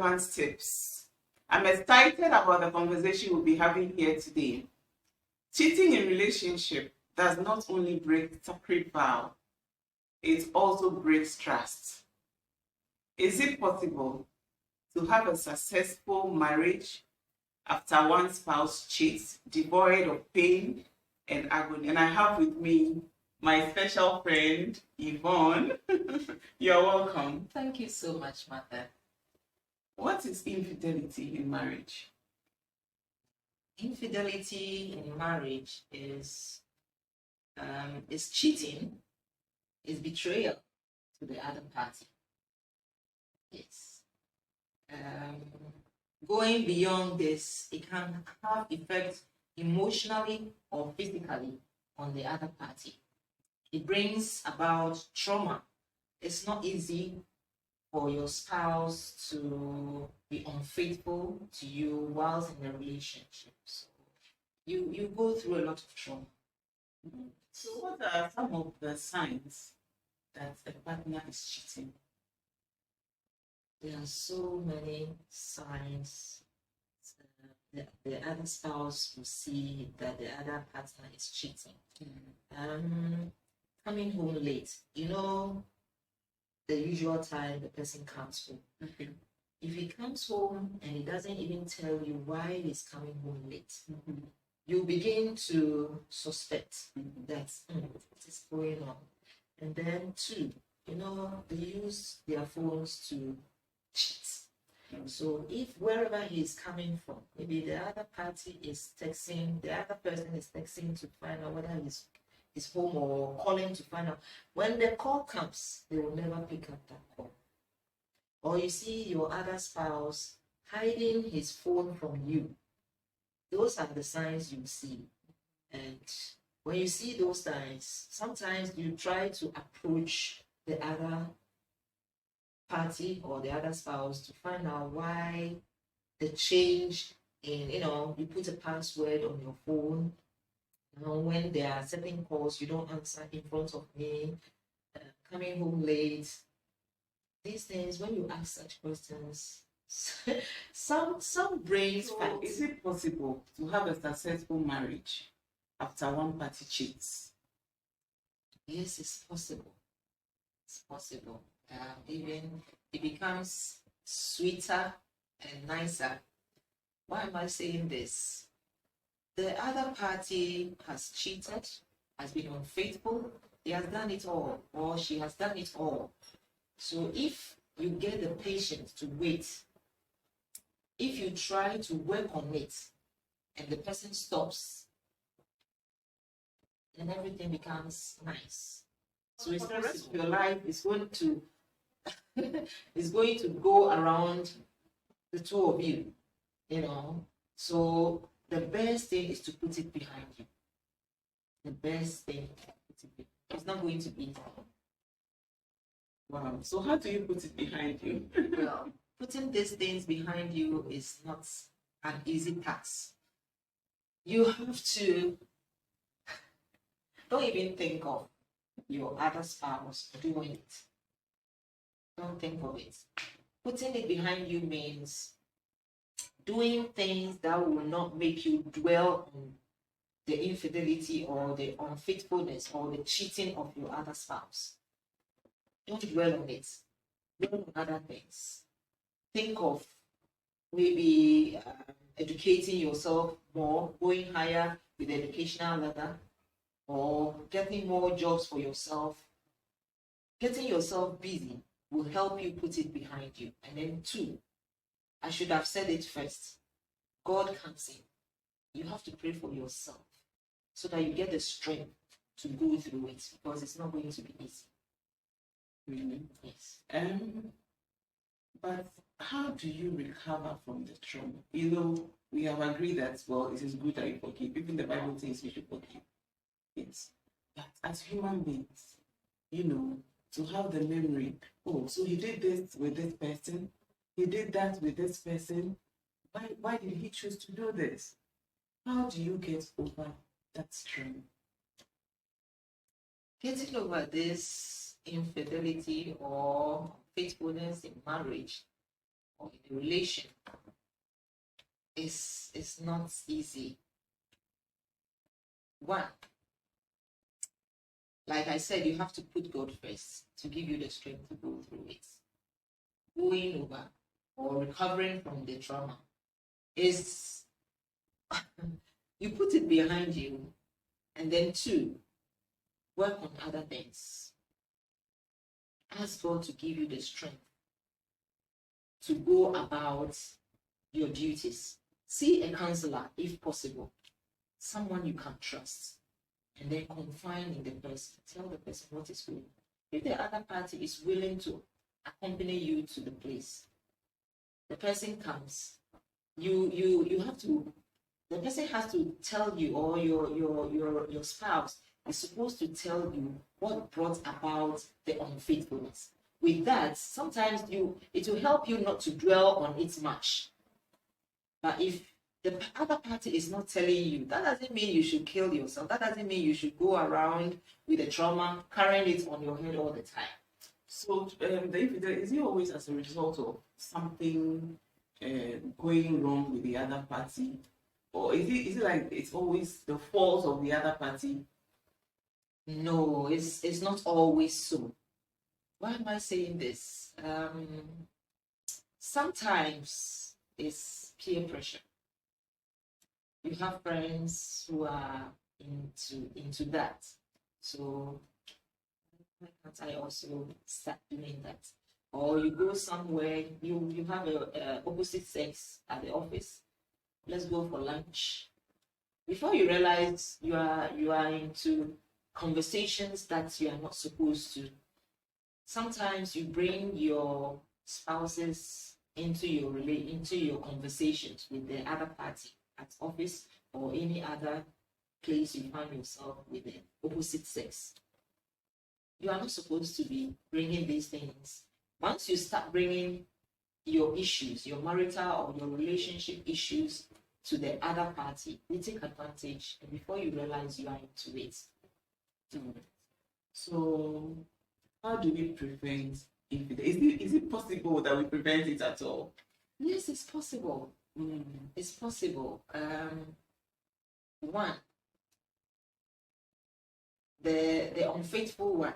relevant tips. I'm excited about the conversation we'll be having here today. Cheating in relationship does not only break sacred vow, it also breaks trust. Is it possible to have a successful marriage after one spouse cheats, devoid of pain and agony? And I have with me my special friend, Yvonne. You're welcome. Thank you so much, Martha. What is infidelity in marriage? Infidelity in marriage is cheating, is betrayal to the other party. Yes. Going beyond this, it can have effects emotionally or physically on the other party. It brings about trauma. It's not easy for your spouse to be unfaithful to you whilst in a relationship. So you go through a lot of trauma. So what are some of the signs that a partner is cheating? There are so many signs. The other spouse will see that the other partner is cheating. Coming home late. You know, the usual time the person comes home. Okay. If he comes home and he doesn't even tell you why he's coming home late, you begin to suspect that what is going on. And then two, you know, they use their phones to cheat. So if wherever he's coming from, maybe the other party is texting, the other person is texting to find out whether he's home or calling to find out. When the call comes, they will never pick up that call. Or you see your other spouse hiding his phone from you. Those are the signs you see. And when you see those signs, sometimes you try to approach the other party or the other spouse to find out why the change in, you put a password on your phone. When there are certain calls you don't answer in front of me, coming home late. These things, when you ask such questions, some brains fight. Is it possible to have a successful marriage after one party cheats? Yes, it's possible. It's possible. Even it becomes sweeter and nicer. Why am I saying this? The other party has cheated, has been unfaithful, he has done it all, or she has done it all. So if you get the patience to wait, if you try to work on it, and the person stops, then everything becomes nice. So it's the rest of your life is going to go around the two of you, So the best thing is to put it behind you. The best thing, it's not going to be. Wow. So how do you put it behind you? Well, putting these things behind you is not an easy task. You have to, don't even think of your other spouse doing it. Don't think of it. Putting it behind you means doing things that will not make you dwell on the infidelity or the unfaithfulness or the cheating of your other spouse. Don't dwell on it. Dwell on other things. Think of maybe educating yourself more, going higher with the educational ladder, or getting more jobs for yourself. Getting yourself busy will help you put it behind you. And then two, I should have said it first. God comes in. You have to pray for yourself so that you get the strength to go through it, because it's not going to be easy. Really? Yes. But how do you recover from the trauma? We have agreed that, well, it is good that you forgive. Even the Bible says we should forgive. Yes. But as human beings, to have the memory, oh, so he did this with this person, he did that with this person. Why did he choose to do this? How do you get over that strain? Getting over this infidelity or faithfulness in marriage or in a relation is not easy. One, like I said, you have to put God first to give you the strength to go through it. Going over or recovering from the trauma is you put it behind you, and then two, work on other things. Ask God to give you the strength to go about your duties. See a counselor if possible, someone you can trust, and then confide in the person. Tell the person what is going on. If the other party is willing to accompany you to the place, the person comes. You have to. The person has to tell you, or your spouse is supposed to tell you what brought about the unfaithfulness. With that, sometimes it will help you not to dwell on it much. But if the other party is not telling you, that doesn't mean you should kill yourself. That doesn't mean you should go around with the trauma, carrying it on your head all the time. So, is it always as a result of something going wrong with the other party? Or is it like it's always the fault of the other party? No, it's not always so. Why am I saying this? Sometimes it's peer pressure. You have friends who are into that. So why can't I also start doing that? Or you go somewhere, you have a opposite sex at the office. Let's go for lunch. Before you realize you are into conversations that you are not supposed to. Sometimes you bring your spouses into your conversations with the other party at office or any other place you find yourself with the opposite sex. You are not supposed to be bringing these things. Once you start bringing your issues, your marital or your relationship issues to the other party, they take advantage, and before you realize you are into it. So, how do we prevent infidelity? Is it possible that we prevent it at all? Yes, it's possible. It's possible. One, the unfaithful one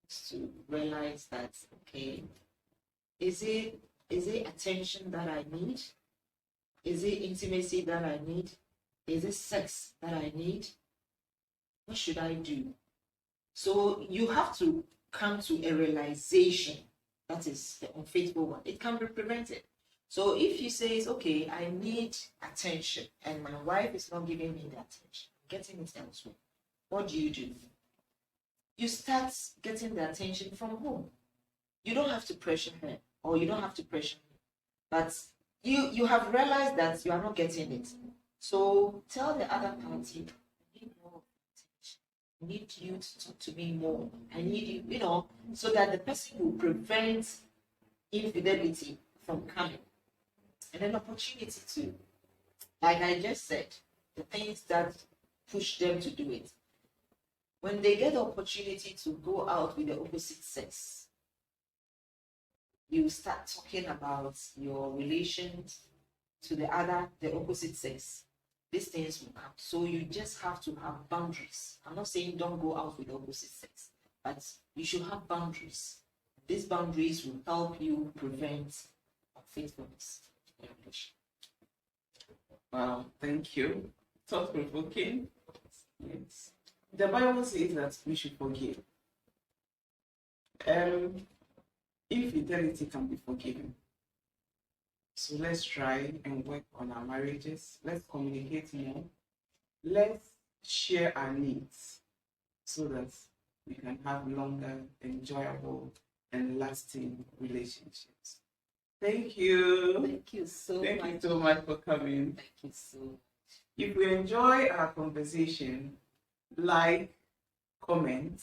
is to realize that, okay, is it attention that I need? Is it intimacy that I need? Is it sex that I need? What should I do? So you have to come to a realization that is the unfaithful one. It can be prevented. So if you say, okay, I need attention and my wife is not giving me the attention, I'm getting it elsewhere, what do? You start getting the attention from home. You don't have to pressure her, or you don't have to pressure me, but you have realized that you are not getting it. So tell the other party, I need more attention. I need you to talk to me more. I need you, so that the person will prevent infidelity from coming. And an opportunity to, like I just said, the things that push them to do it. When they get the opportunity to go out with the opposite sex, you start talking about your relations to the opposite sex. These things will come. So you just have to have boundaries. I'm not saying don't go out with the opposite sex, but you should have boundaries. These boundaries will help you prevent unfaithfulness in your relationship. Wow, thank you. Thought-provoking. Yes. The Bible says that we should forgive. Infidelity can be forgiven. So let's try and work on our marriages. Let's communicate more. Let's share our needs so that we can have longer, enjoyable, and lasting relationships. Thank you. Thank you so much. Thank you so much for coming. Thank you so much. If you enjoy our conversation, like, comment,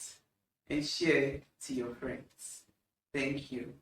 and share to your friends. Thank you.